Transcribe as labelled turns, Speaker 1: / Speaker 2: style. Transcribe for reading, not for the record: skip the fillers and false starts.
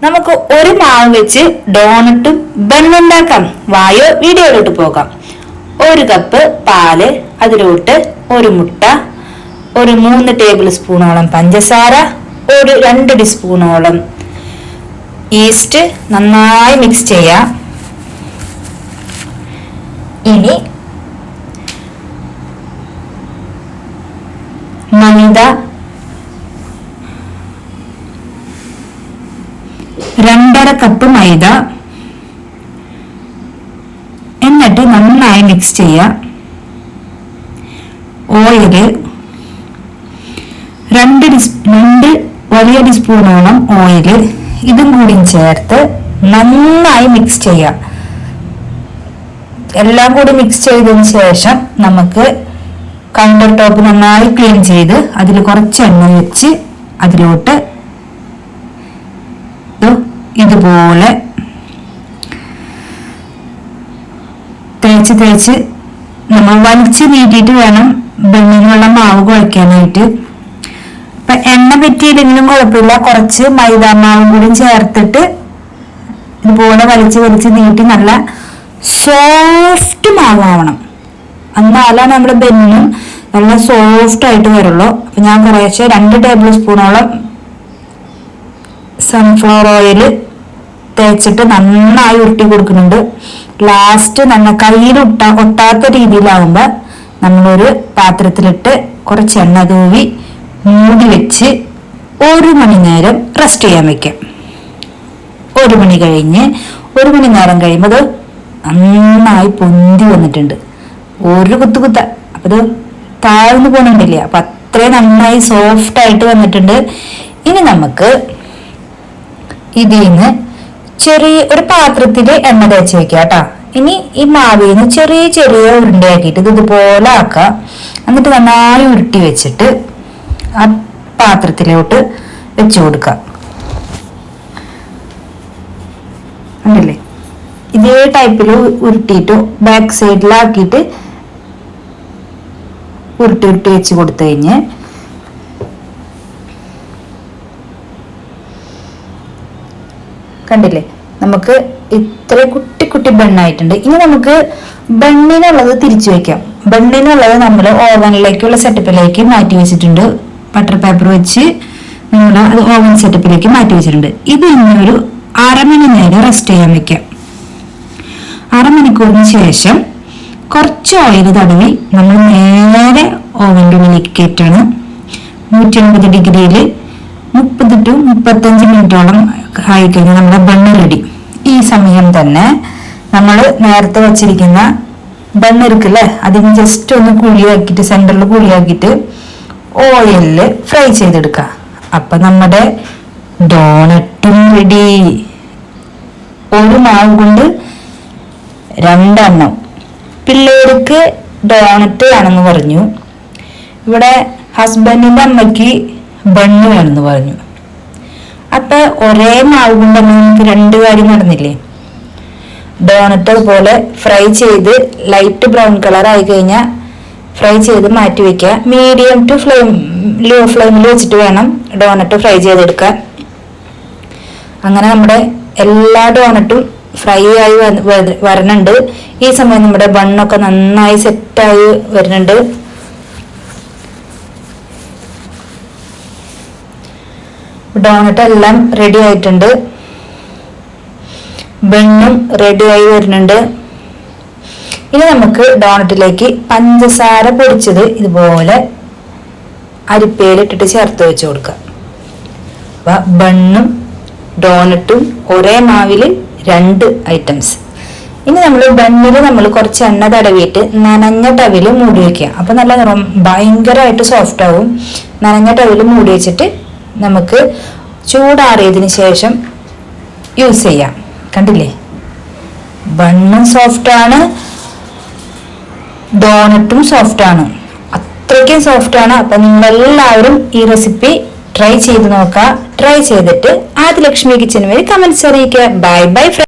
Speaker 1: നമുക്ക് ഒരു മാവ് വെച്ച് ഡോണറ്റും ബണ്ണുണ്ടാക്കാം. വായോ വീഡിയോയിലോട്ട് പോകാം. ഒരു കപ്പ് പാല്, അതിലോട്ട് ഒരു മുട്ട, ഒരു 3 ടേബിൾ സ്പൂണോളം പഞ്ചസാര, ഒരു 2 ടീസ്പൂണോളം ഈസ്റ്റ് നന്നായി മിക്സ് ചെയ്യാം. ഇനി മൈദ 2.5 കപ്പ് മൈദ, എന്നിട്ട് നന്നായി മിക്സ് ചെയ്യാം. ഓയില് 2 വലിയ ടീസ്പൂണോളം ഓയില്, ഇതും കൂടി ചേർത്ത് നന്നായി മിക്സ് ചെയ്യാം. എല്ലാം കൂടി മിക്സ് ചെയ്തതിന് ശേഷം നമുക്ക് കൗണ്ടർ ടോപ്പ് നന്നായി ക്ലീൻ ചെയ്ത് അതിൽ കുറച്ച് എണ്ണ വെച്ച് അതിലോട്ട് ഇതുപോലെ തേച്ച് നമ്മൾ വലിച്ച് നീട്ടിയിട്ട് വേണം ബണ്ണിനുള്ള മാവ് കുഴയ്ക്കാനായിട്ട്. ഇപ്പൊ എണ്ണ പറ്റിയില്ലെങ്കിലും കുഴപ്പമില്ല, കുറച്ച് മൈദാ മാവും കൂടി ചേർത്തിട്ട് ഇതുപോലെ വലിച്ച് നീട്ടി നല്ല സോഫ്റ്റ് മാവാവണം. എന്നാലാണ് നമ്മുടെ ബന്നും നല്ല സോഫ്റ്റ് ആയിട്ട് വരുള്ളൂ. അപ്പൊ ഞാൻ കുറേശ്ശെ 2 ടേബിൾ സ്പൂണോളം സൺഫ്ലവർ ഓയിൽ തേച്ചിട്ട് നന്നായി ഉരുട്ടി കൊടുക്കുന്നുണ്ട്. ലാസ്റ്റ് നമ്മ കയ്യിൽ ഒട്ടാത്ത രീതിയിലാവുമ്പോ നമ്മളൊരു പാത്രത്തിലിട്ട് കുറച്ച് എണ്ണ തൂവി മൂടി വെച്ച് 1 മണി നേരം റെസ്റ്റ് ചെയ്യാൻ വെക്കാം. 1 മണി നേരം കഴിയുമ്പോൾ അത് നന്നായി പൊന്തി വന്നിട്ടുണ്ട്. ഒരു കുത്ത അപ്പൊ അത് താഴ്ന്നു പോകുന്നുണ്ടില്ല. അപ്പൊ അത്രയും നന്നായി സോഫ്റ്റ് ആയിട്ട് വന്നിട്ടുണ്ട്. ഇനി നമുക്ക് ഇതിന്ന് ചെറിയ ഒരു പാത്രത്തില് എണ്ണ തേച്ച് വെക്കാം കേട്ടോ. ഇനി ഈ മാവിന്ന് ചെറിയ ഉരുണ്ടയാക്കിയിട്ട് ഇതുപോലെ ആക്കാം. എന്നിട്ട് നന്നായി ഉരുട്ടി വെച്ചിട്ട് ആ പാത്രത്തിലോട്ട് വെച്ചു കൊടുക്കാം. ഉണ്ടല്ലേ, ഇതേ ടൈപ്പിൽ ഉരുട്ടിയിട്ട് ബാക്ക് സൈഡിലാക്കിയിട്ട് ഉരുട്ടി വെച്ച് കൊടുത്തു കഴിഞ്ഞ് കണ്ടില്ലേ, നമുക്ക് ഇത്ര കുട്ടി ബണ്ണായിട്ടുണ്ട്. ഇനി നമുക്ക് ബണ്ണിനുള്ളത് തിരിച്ചു വെക്കാം. ബണ്ണിനുള്ളത് നമ്മൾ ഓവനിലേക്കുള്ള സെറ്റപ്പിലേക്ക് മാറ്റി വെച്ചിട്ടുണ്ട്. ബട്ടർ പേപ്പർ വെച്ച് നമ്മൾ അത് ഓവൻ സെറ്റപ്പിലേക്ക് മാറ്റി വെച്ചിട്ടുണ്ട്. ഇത് ഇന്നൊരു 1/2 മണി നേരം റെസ്റ്റ് ചെയ്യാൻ വെക്കാം. 1/2 മണിക്കൂറിന് ശേഷം കുറച്ച് ഓയിൽ തടവി നമ്മൾ നേരെ ഓവൻ്റെ ഉള്ളിലേക്ക് കയറ്റാണ്. 180 ഡിഗ്രിയിൽ 30 to 35 മിനിറ്റോളം ആയിക്കഴിഞ്ഞാൽ നമ്മുടെ ബണ്ണ് റെഡി. ഈ സമയം തന്നെ നമ്മൾ നേരത്തെ വെച്ചിരിക്കുന്ന ബണ്ണ് എടുക്കില്ലേ, അതിന് ജസ്റ്റ് ഒന്ന് കുഴിയാക്കിയിട്ട് സെന്ററിൽ കുഴിയാക്കിയിട്ട് ഓയിലിൽ ഫ്രൈ ചെയ്തെടുക്കുക. അപ്പൊ നമ്മുടെ ഡോണറ്റും റെഡി. ഒരു മാവ് കൊണ്ട് 2 എണ്ണം. പിള്ളേർക്ക് ഡോണറ്റ് ആണെന്ന് പറഞ്ഞു. ഇവിടെ ഹസ്ബൻഡിന്റെ അമ്മയ്ക്ക് ബണ്ണ് വേണമെന്ന് പറഞ്ഞു. അപ്പൊ ഒരേ മാവ് കൊണ്ട് നമുക്ക് 2 കാര്യം നടന്നില്ലേ. ഡോണറ്റ് അതുപോലെ ഫ്രൈ ചെയ്ത് ലൈറ്റ് ബ്രൗൺ കളർ ആയി കഴിഞ്ഞാൽ ഫ്രൈ ചെയ്ത് മാറ്റി വെക്കുക. മീഡിയം ടു ലോ ഫ്ലെയിമിൽ വെച്ചിട്ട് വേണം ഡോണറ്റ് ഫ്രൈ ചെയ്തെടുക്കാൻ. അങ്ങനെ നമ്മുടെ എല്ലാ ഡോണറ്റും ഫ്രൈ ആയി വരണുണ്ട്. ഈ സമയം നമ്മുടെ ബണ്ണൊക്കെ നന്നായി സെറ്റായി വരുന്നുണ്ട്. ഡോണറ്റ് എല്ലാം റെഡി ആയിട്ടുണ്ട്. ബണ്ണും റെഡി ആയി വരുന്നുണ്ട്. ഇനി നമുക്ക് ഡോണറ്റിലേക്ക് പഞ്ചസാര പൊടിച്ചത് ഇതുപോലെ അരിപ്പയിലിട്ടിട്ട് ചേർത്ത് വെച്ച് കൊടുക്കാം. അപ്പൊ ബണ്ണും ഡോണറ്റും ഒരേ മാവില് 2 ഐറ്റംസ്. ഇനി നമ്മൾ ബണ്ണില് നമ്മൾ കുറച്ച് എണ്ണ തടവിയിട്ട് നനഞ്ഞ ടവില് മൂടി വെക്കുക. അപ്പൊ നല്ല ഭയങ്കരമായിട്ട് സോഫ്റ്റ് ആവും. നനഞ്ഞ ടവില് മൂടി വെച്ചിട്ട് നമുക്ക് ചൂടാറിയതിന് ശേഷം യൂസ് ചെയ്യാം. കണ്ടില്ലേ, ബണ്ണും സോഫ്റ്റ് ആണ്, ഡോണറ്റും സോഫ്റ്റ് ആണ്, അത്രയ്ക്കും സോഫ്റ്റ് ആണ്. അപ്പൊ നിങ്ങളെല്ലാവരും ഈ റെസിപ്പി ട്രൈ ചെയ്ത് നോക്കുക. ട്രൈ ചെയ്തിട്ട് ആദിലക്ഷ്മി കിച്ചൻ വഴി കമന്റ്സ് അറിയിക്കുക. Bye bye.